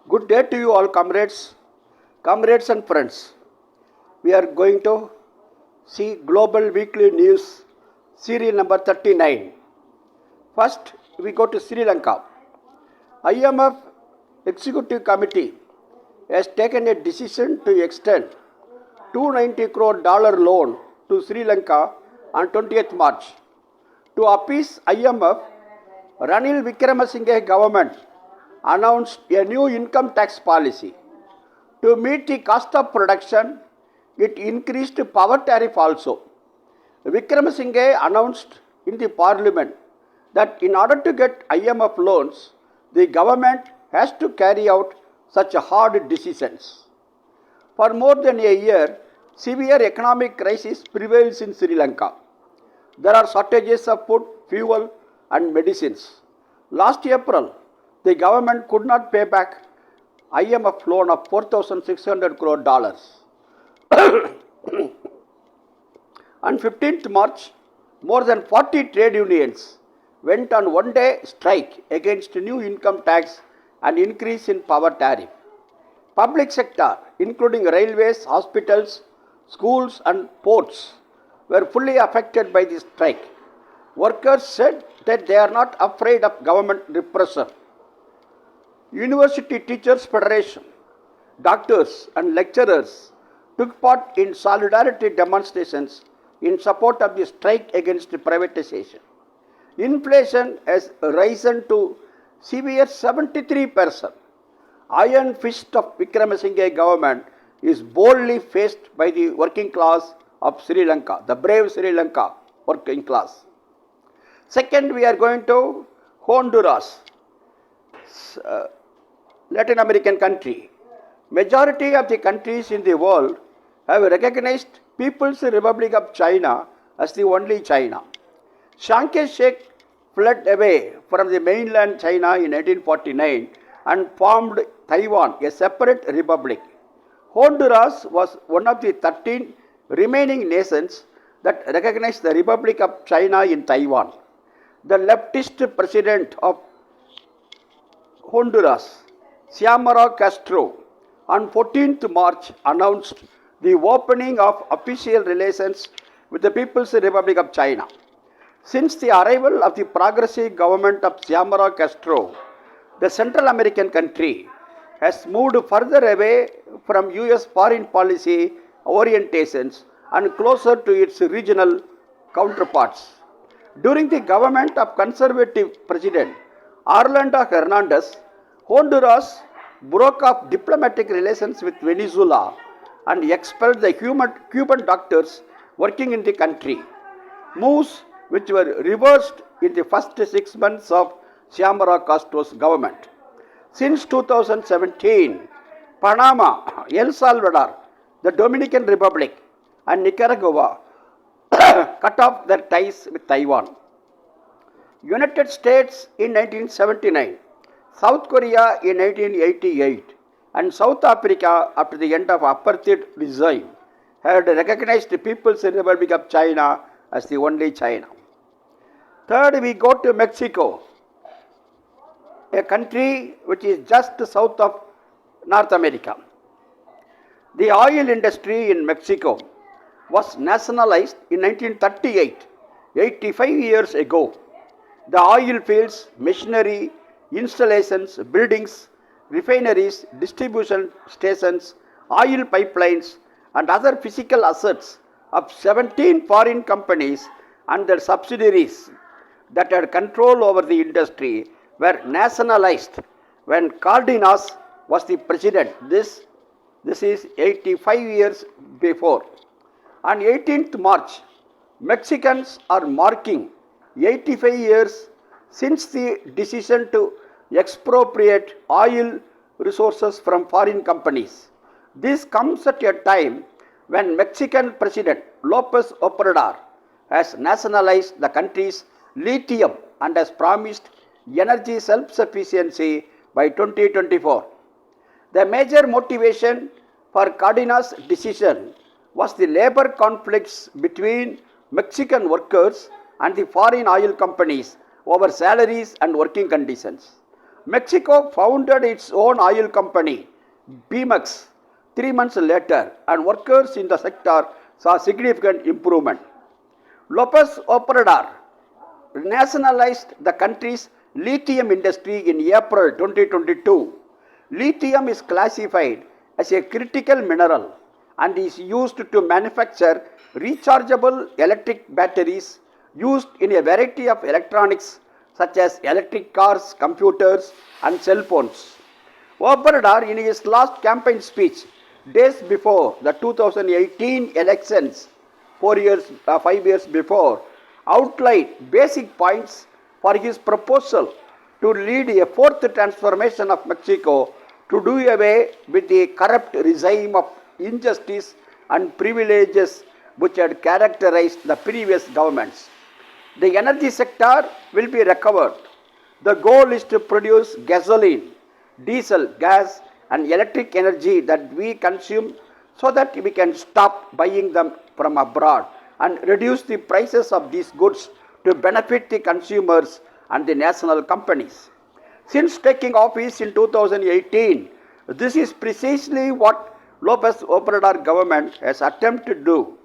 Good day to you all, comrades and friends. We are going to see Global Weekly News, serial number 39. First, we go to Sri Lanka. IMF Executive Committee has taken a decision to extend $290 crore loan to Sri Lanka on 20th March. To appease IMF, Ranil Wickremesinghe government announced a new income tax policy. To meet the cost of production, it increased power tariff also. Wickremesinghe announced in the parliament that in order to get IMF loans, the government has to carry out such hard decisions. For more than a year, severe economic crisis prevails in Sri Lanka. There are shortages of food, fuel, and medicines. Last April, the government could not pay back IMF loan of $4,600 crore. On 15th March, more than 40 trade unions went on one-day strike against new income tax and increase in power tariff. Public sector, including railways, hospitals, schools and ports, were fully affected by this strike. Workers said that they are not afraid of government repression. University Teachers Federation, doctors and lecturers took part in solidarity demonstrations in support of the strike against privatization. Inflation has risen to severe 73%. Iron fist of Wickremesinghe government is boldly faced by the working class of Sri Lanka, the brave Sri Lanka working class. Second, we are going to Honduras, Latin American country. Majority of the countries in the world have recognized People's Republic of China as the only China. Chiang Kai-shek fled away from the mainland China in 1949 and formed Taiwan, a separate republic. Honduras was one of the 13 remaining nations that recognized the Republic of China in Taiwan. The leftist president of Honduras, Xiomara Castro, on 14th March announced the opening of official relations with the People's Republic of China. Since the arrival of the progressive government of Xiomara Castro, the Central American country has moved further away from US foreign policy orientations and closer to its regional counterparts. During the government of conservative President Orlando Hernandez, Honduras broke off diplomatic relations with Venezuela and expelled the Cuban doctors working in the country, moves which were reversed in the first 6 months of Xiomara Castro's government. Since 2017, Panama, El Salvador, the Dominican Republic, and Nicaragua cut off their ties with Taiwan. United States in 1979, South Korea in 1988, and South Africa after the end of apartheid regime had recognized the People's Republic of China as the only China. Third, we go to Mexico, a country which is just south of North America. The oil industry in Mexico was nationalized in 1938, 85 years ago. The oil fields, machinery, installations, buildings, refineries, distribution stations, oil pipelines, and other physical assets of 17 foreign companies and their subsidiaries that had control over the industry were nationalized when Cardenas was the president. This is 85 years before. On 18th March, Mexicans are marking 85 years since the decision to expropriate oil resources from foreign companies. This comes at a time when Mexican President Lopez Obrador has nationalized the country's lithium and has promised energy self-sufficiency by 2024. The major motivation for Cardenas' decision was the labor conflicts between Mexican workers and the foreign oil companies over salaries and working conditions. Mexico founded its own oil company, Pemex, 3 months later, and workers in the sector saw significant improvement. Lopez Obrador nationalized the country's lithium industry in April 2022. Lithium is classified as a critical mineral and is used to manufacture rechargeable electric batteries used in a variety of electronics such as electric cars, computers, and cell phones. Obrador, in his last campaign speech, days before the 2018 elections, 5 years before, outlined basic points for his proposal to lead a fourth transformation of Mexico to do away with the corrupt regime of injustice and privileges which had characterized the previous governments. The energy sector will be recovered. The goal is to produce gasoline, diesel, gas, and electric energy that we consume so that we can stop buying them from abroad and reduce the prices of these goods to benefit the consumers and the national companies. Since taking office in 2018, this is precisely what Lopez Obrador government has attempted to do.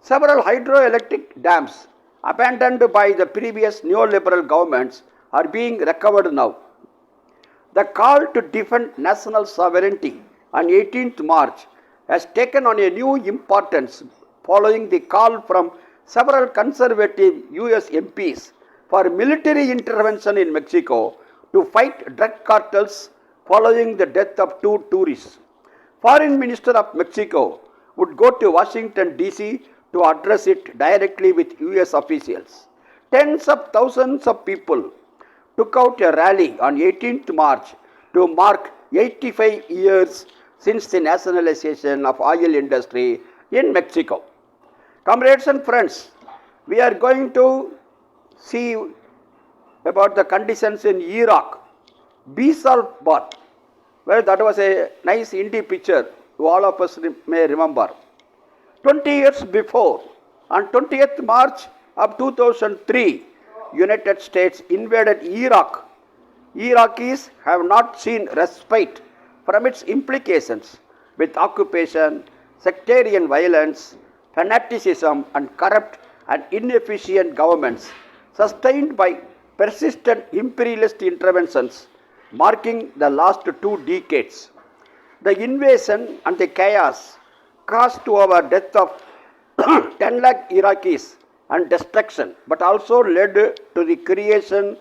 Several hydroelectric dams abandoned by the previous neoliberal governments are being recovered now. The call to defend national sovereignty on 18th March has taken on a new importance following the call from several conservative US MPs for military intervention in Mexico to fight drug cartels following the death of 2 tourists. Foreign Minister of Mexico would go to Washington DC to address it directly with US officials. Tens of thousands of people took out a rally on 18th March to mark 85 years since the nationalization of oil industry in Mexico. Comrades and friends, we are going to see about the conditions in Iraq. Basalt bath, well, that was a nice indie picture all of us may remember. 20 years before, on 20th March of 2003, United States invaded Iraq. Iraqis have not seen respite from its implications with occupation, sectarian violence, fanaticism, and corrupt and inefficient governments sustained by persistent imperialist interventions marking the last 2 decades. The invasion and the chaos caused to our death of 10 lakh Iraqis and destruction, but also led to the creation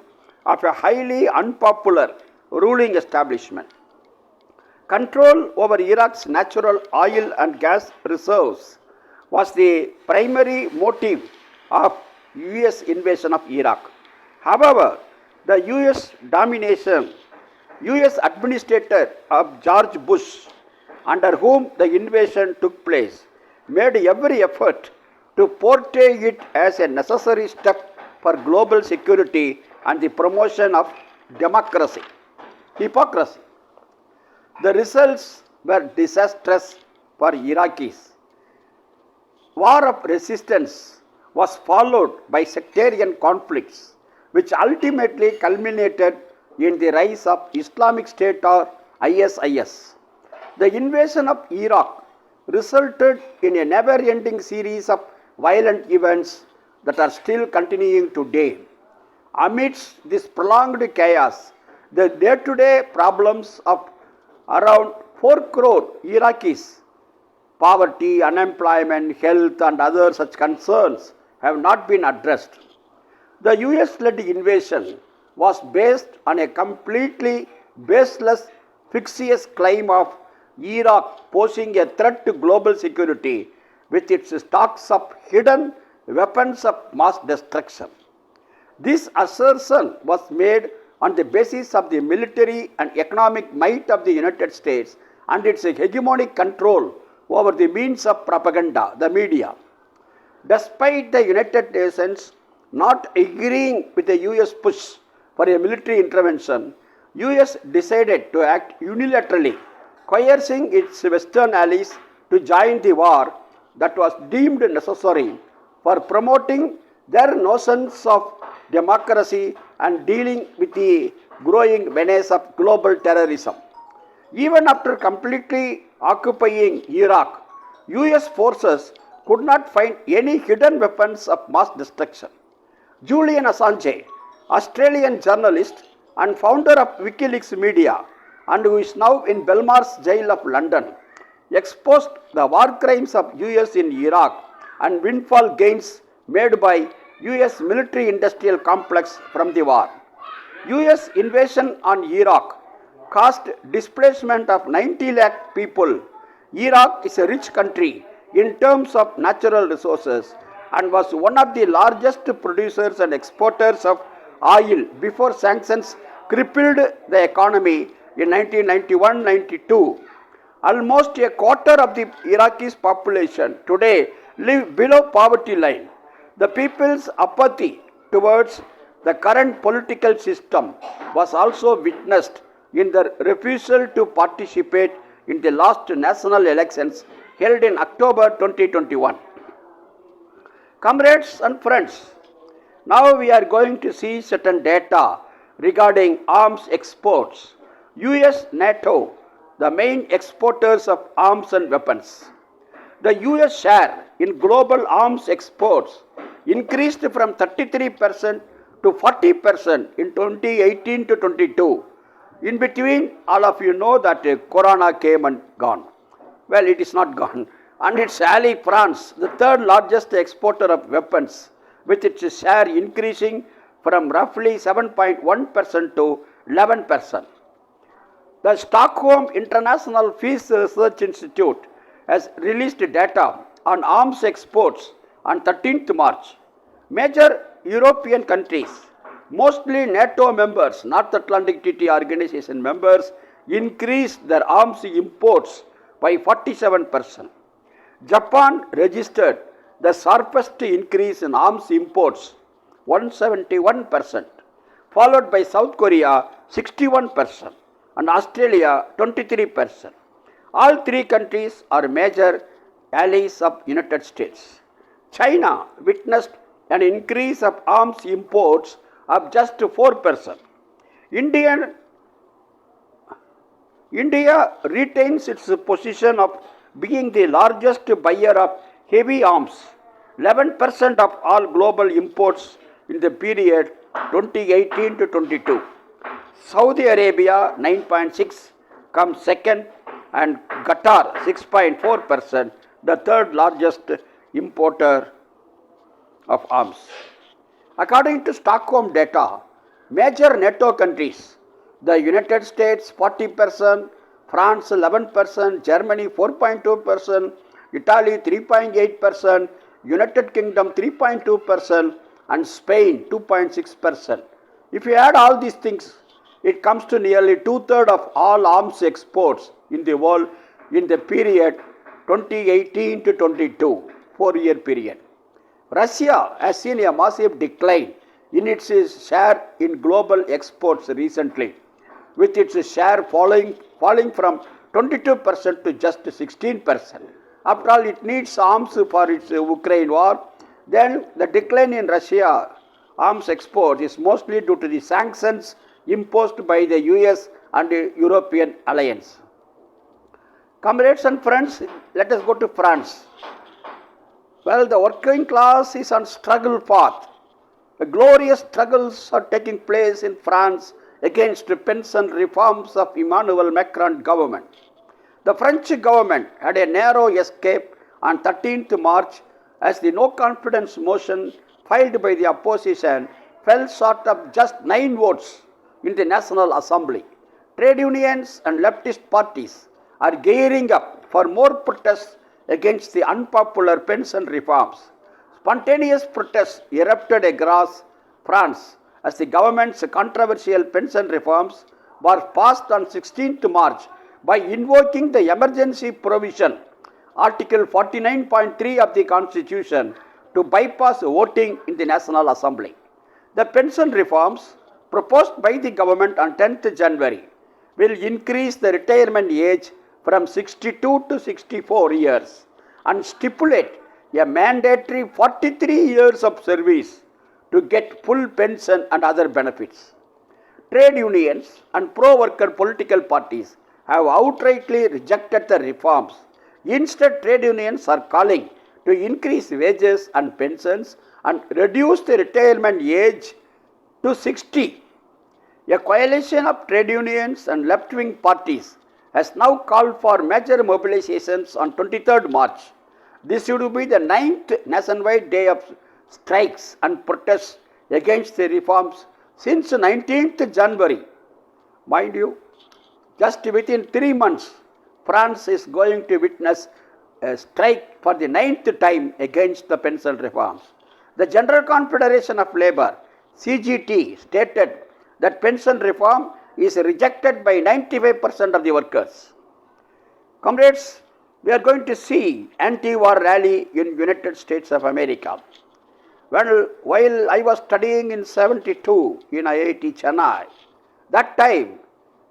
of a highly unpopular ruling establishment. Control over Iraq's natural oil and gas reserves was the primary motive of US invasion of Iraq. However, the US administrator of George Bush, under whom the invasion took place, made every effort to portray it as a necessary step for global security and the promotion of democracy. Hypocrisy. The results were disastrous for Iraqis. War of resistance was followed by sectarian conflicts, which ultimately culminated in the rise of Islamic State or ISIS. The invasion of Iraq resulted in a never-ending series of violent events that are still continuing today. Amidst this prolonged chaos, the day-to-day problems of around 4 crore Iraqis, poverty, unemployment, health, and other such concerns have not been addressed. The US-led invasion was based on a completely baseless, fictitious claim of Iraq posing a threat to global security with its stocks of hidden weapons of mass destruction. This assertion was made on the basis of the military and economic might of the United States and its hegemonic control over the means of propaganda, the media. Despite the United Nations not agreeing with the US push for a military intervention, US decided to act unilaterally, coercing its Western allies to join the war that was deemed necessary for promoting their notions of democracy and dealing with the growing menace of global terrorism. Even after completely occupying Iraq, US forces could not find any hidden weapons of mass destruction. Julian Assange, Australian journalist and founder of WikiLeaks Media, and who is now in Belmarsh Jail of London, exposed the war crimes of US in Iraq and windfall gains made by US military-industrial complex from the war. US invasion on Iraq caused displacement of 90 lakh people. Iraq is a rich country in terms of natural resources and was one of the largest producers and exporters of oil before sanctions crippled the economy in 1991-92. Almost a quarter of the Iraqis' population today live below poverty line. The people's apathy towards the current political system was also witnessed in their refusal to participate in the last national elections held in October 2021. Comrades and friends, now we are going to see certain data regarding arms exports. US, NATO, the main exporters of arms and weapons. The US share in global arms exports increased from 33% to 40% in 2018 to 22. In between, all of you know that Corona came and gone. Well, it is not gone. And its ally France, the third largest exporter of weapons, with its share increasing from roughly 7.1% to 11%. The Stockholm International Peace Research Institute has released data on arms exports on 13th March. Major European countries, mostly NATO members, North Atlantic Treaty Organization members, increased their arms imports by 47%. Japan registered the sharpest increase in arms imports, 171%, followed by South Korea, 61%, and Australia, 23%. All three countries are major allies of United States. China witnessed an increase of arms imports of just 4%. India retains its position of being the largest buyer of heavy arms, 11% of all global imports in the period 2018 to 22. Saudi Arabia, 9.6%, comes second, and Qatar, 6.4%, the third largest importer of arms. According to Stockholm data, major NATO countries, the United States 40%, France 11%, Germany 4.2%, Italy 3.8%, United Kingdom 3.2%, and Spain 2.6%. If you add all these things, it comes to nearly two-thirds of all arms exports in the world in the period 2018 to 22, 4-year period. Russia has seen a massive decline in its share in global exports recently, with its share falling from 22% to just 16%. After all, it needs arms for its Ukraine war. Then the decline in Russia arms export is mostly due to the sanctions imposed by the US and the European alliance. Comrades and friends, let us go to France. Well, the working class is on struggle path. The glorious struggles are taking place in France against the pension reforms of Emmanuel Macron government. The French government had a narrow escape on 13th March as the no confidence motion filed by the opposition fell short of just 9 votes in the National Assembly. Trade unions and leftist parties are gearing up for more protests against the unpopular pension reforms. Spontaneous protests erupted across France as the government's controversial pension reforms were passed on 16th March by invoking the emergency provision, Article 49.3 of the Constitution, to bypass voting in the National Assembly. The pension reforms proposed by the government on 10th January will increase the retirement age from 62 to 64 years and stipulate a mandatory 43 years of service to get full pension and other benefits. trade unions and pro-worker political parties have outrightly rejected the reforms. Instead, trade unions are calling to increase wages and pensions and reduce the retirement age to 60. A coalition of trade unions and left-wing parties has now called for major mobilizations on 23rd March. This would be the 9th nationwide day of strikes and protests against the reforms since 19th January. Mind you, just within 3 months, France is going to witness a strike for the 9th time against the pension reforms. The General Confederation of Labour, CGT, stated that pension reform is rejected by 95% of the workers. Comrades, we are going to see anti-war rally in United States of America. While I was studying in 72 in IIT Chennai, that time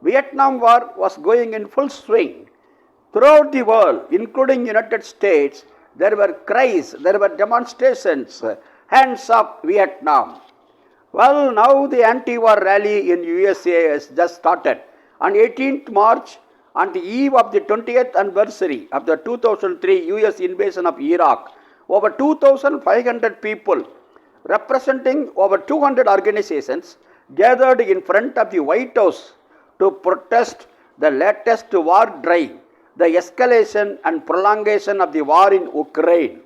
Vietnam War was going in full swing. Throughout the world, including United States, there were cries, there were demonstrations, hands up Vietnam. Well, now the anti-war rally in USA has just started. On 18th March, on the eve of the 20th anniversary of the 2003 US invasion of Iraq, over 2,500 people representing over 200 organizations gathered in front of the White House to protest the latest war drive, the escalation and prolongation of the war in Ukraine.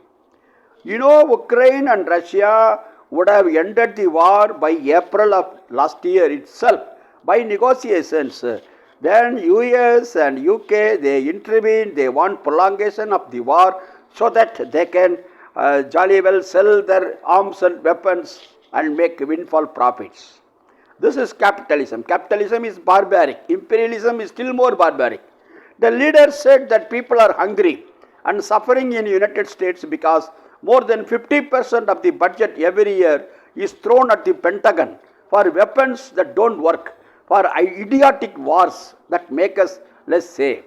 You know, Ukraine and Russia would have ended the war by April of last year itself by negotiations. Then US and UK, they intervened, they want prolongation of the war so that they can jolly well sell their arms and weapons and make windfall profits. This is capitalism. Capitalism is barbaric. Imperialism is still more barbaric. The leader said that people are hungry and suffering in United States because more than 50% of the budget every year is thrown at the Pentagon for weapons that don't work, for idiotic wars that make us less safe.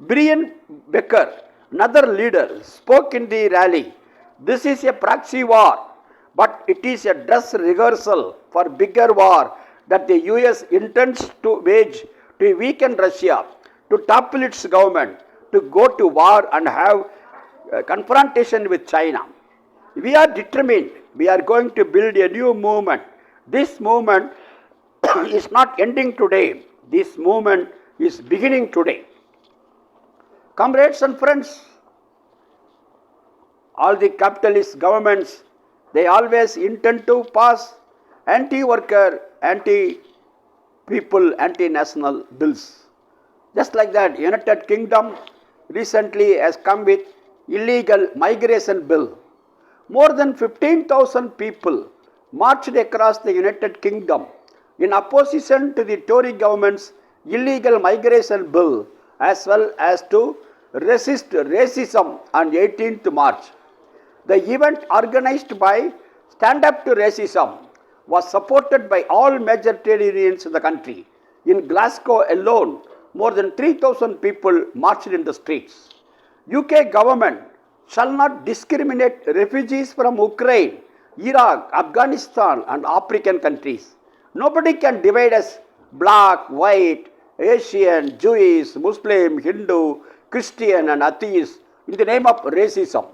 Brian Becker, another leader, spoke in the rally. This is a proxy war, but it is a dress rehearsal for bigger war that the US intends to wage to weaken Russia, to topple its government, to go to war and have confrontation with China. We are determined. We are going to build a new movement. This movement is not ending today. This movement is beginning today. Comrades and friends, all the capitalist governments, they always intend to pass anti-worker, anti-people, anti-national bills. Just like that, United Kingdom recently has come with illegal migration bill. More than 15,000 people marched across the United Kingdom in opposition to the Tory government's illegal migration bill as well as to resist racism on 18th March. The event organized by Stand Up to Racism was supported by all major trade unions in the country. In Glasgow alone, more than 3,000 people marched in the streets. UK government shall not discriminate refugees from Ukraine, Iraq, Afghanistan and African countries. Nobody can divide us black, white, Asian, Jewish, Muslim, Hindu, Christian and atheist in the name of racism.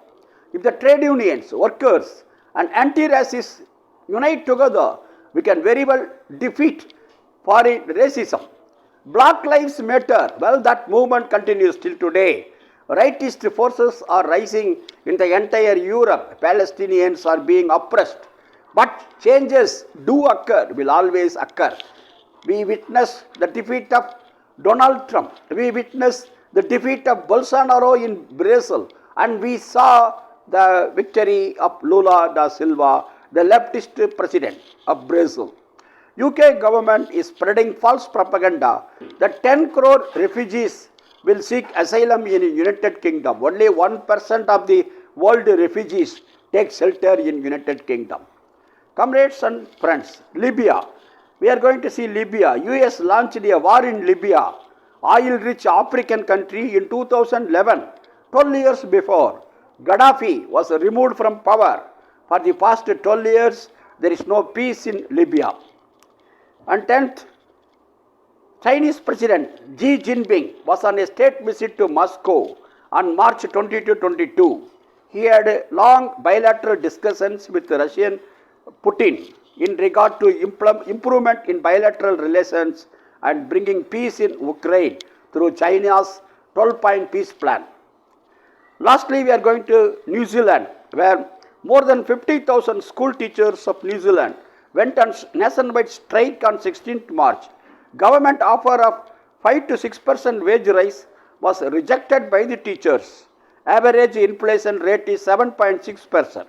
If the trade unions, workers and anti-racists unite together, we can very well defeat foreign racism. Black Lives Matter, well, that movement continues till today. Rightist forces are rising in the entire Europe. Palestinians are being oppressed. But changes do occur, will always occur. We witnessed the defeat of Donald Trump. We witnessed the defeat of Bolsonaro in Brazil. And we saw the victory of Lula da Silva, the leftist president of Brazil. UK government is spreading false propaganda that 10 crore refugees will seek asylum in United Kingdom. Only 1% of the world refugees take shelter in United Kingdom. Comrades and friends, Libya. We are going to see Libya. US launched a war in Libya, oil-rich African country in 2011, 12 years before. Gaddafi was removed from power. For the past 12 years, there is no peace in Libya. And 10th Chinese President Xi Jinping was on a state visit to Moscow on March 22. He had long bilateral discussions with Russian Putin in regard to improvement in bilateral relations and bringing peace in Ukraine through China's 12-point peace plan. Lastly, we are going to New Zealand, where more than 50,000 school teachers of New Zealand went on nationwide strike on 16th March. Government offer of 5 to 6% wage rise was rejected by the teachers. Average inflation rate is 7.6%.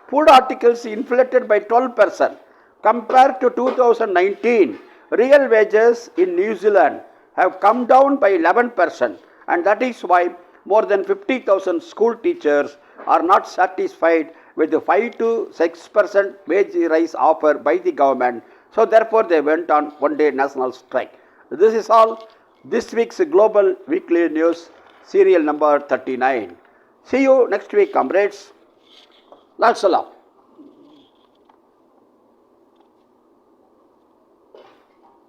Food articles inflated by 12%. Compared to 2019, real wages in New Zealand have come down by 11%, and that is why more than 50,000 school teachers are not satisfied with the 5 to 6% wage rise offered by the government. So therefore they went on one-day national strike. This is all this week's Global Weekly News, serial number 39. See you next week, comrades. Laksalam.